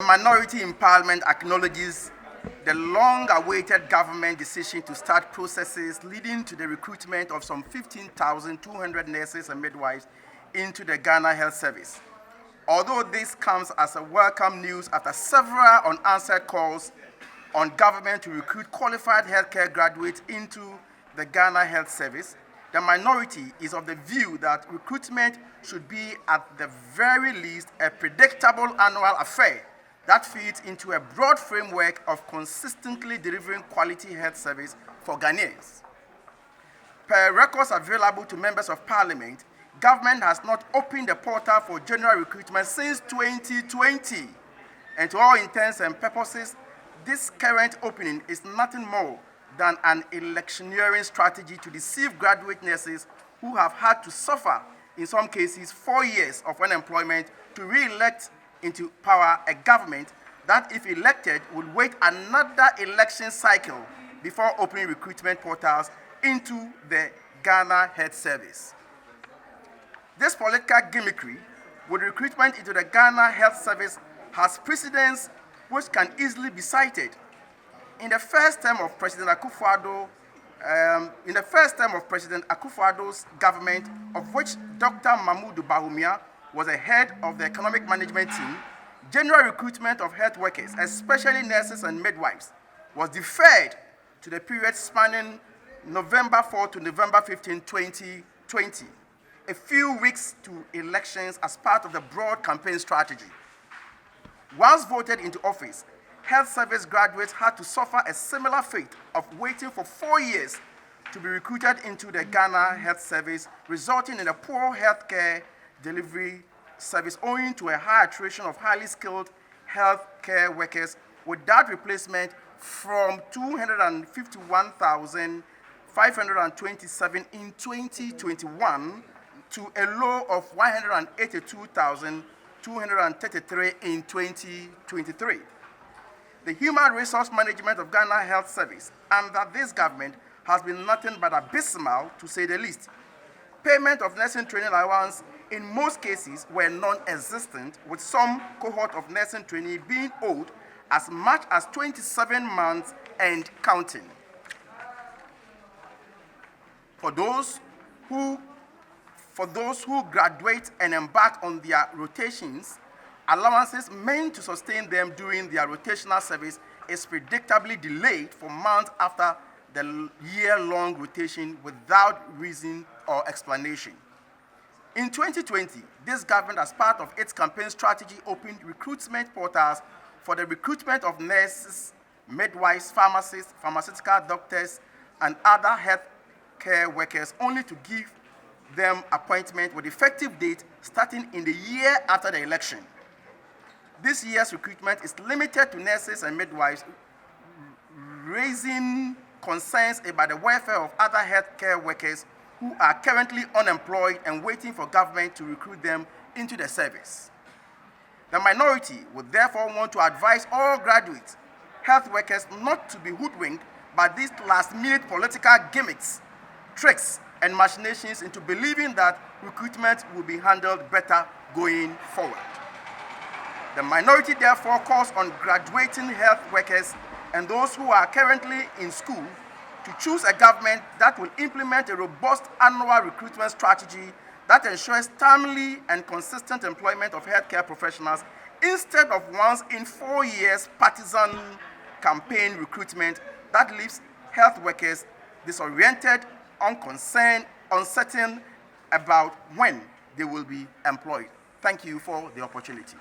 The minority in Parliament acknowledges the long-awaited government decision to start processes leading to the recruitment of some 15,200 nurses and midwives into the Ghana Health Service. Although this comes as a welcome news after several unanswered calls on government to recruit qualified healthcare graduates into the Ghana Health Service, the minority is of the view that recruitment should be, at the very least, a predictable annual affair that feeds into a broad framework of consistently delivering quality health service for Ghanaians. Per records available to members of Parliament, government has not opened the portal for general recruitment since 2020. And to all intents and purposes, this current opening is nothing more than an electioneering strategy to deceive graduate nurses who have had to suffer, in some cases, 4 years of unemployment to re-elect into power a government that, if elected, would wait another election cycle before opening recruitment portals into the Ghana Health Service. This political gimmickry with recruitment into the Ghana Health Service has precedents which can easily be cited. In the first term of President Akufo-Addo's government, of which Dr. Mahmoud Bawumia was the head of the economic management team, general recruitment of health workers, especially nurses and midwives, was deferred to the period spanning November 4 to November 15, 2020, a few weeks to elections as part of the broad campaign strategy. Once voted into office, health service graduates had to suffer a similar fate of waiting for 4 years to be recruited into the Ghana Health Service, resulting in a poor healthcare delivery service owing to a high attrition of highly skilled healthcare workers, without replacement from 251,527 in 2021 to a low of 182,233 in 2023. The human resource management of Ghana Health Service under this government has been nothing but abysmal, to say the least. Payment of nursing training allowance in most cases were non-existent, with some cohort of nursing trainees being owed as much as 27 months and counting. For those who graduate and embark on their rotations, allowances meant to sustain them during their rotational service is predictably delayed for months after the year-long rotation without reason or explanation. In 2020, this government, as part of its campaign strategy, opened recruitment portals for the recruitment of nurses, midwives, pharmacists, pharmaceutical doctors, and other health care workers, only to give them appointment with effective date starting in the year after the election. This year's recruitment is limited to nurses and midwives, raising concerns about the welfare of other healthcare workers who are currently unemployed and waiting for government to recruit them into the service. The minority would therefore want to advise all graduates, health workers, not to be hoodwinked by these last-minute political gimmicks, tricks, and machinations into believing that recruitment will be handled better going forward. The minority therefore calls on graduating health workers and those who are currently in school to choose a government that will implement a robust annual recruitment strategy that ensures timely and consistent employment of healthcare professionals, instead of once in 4 years partisan campaign recruitment that leaves health workers disoriented, unconcerned, uncertain about when they will be employed. Thank you for the opportunity.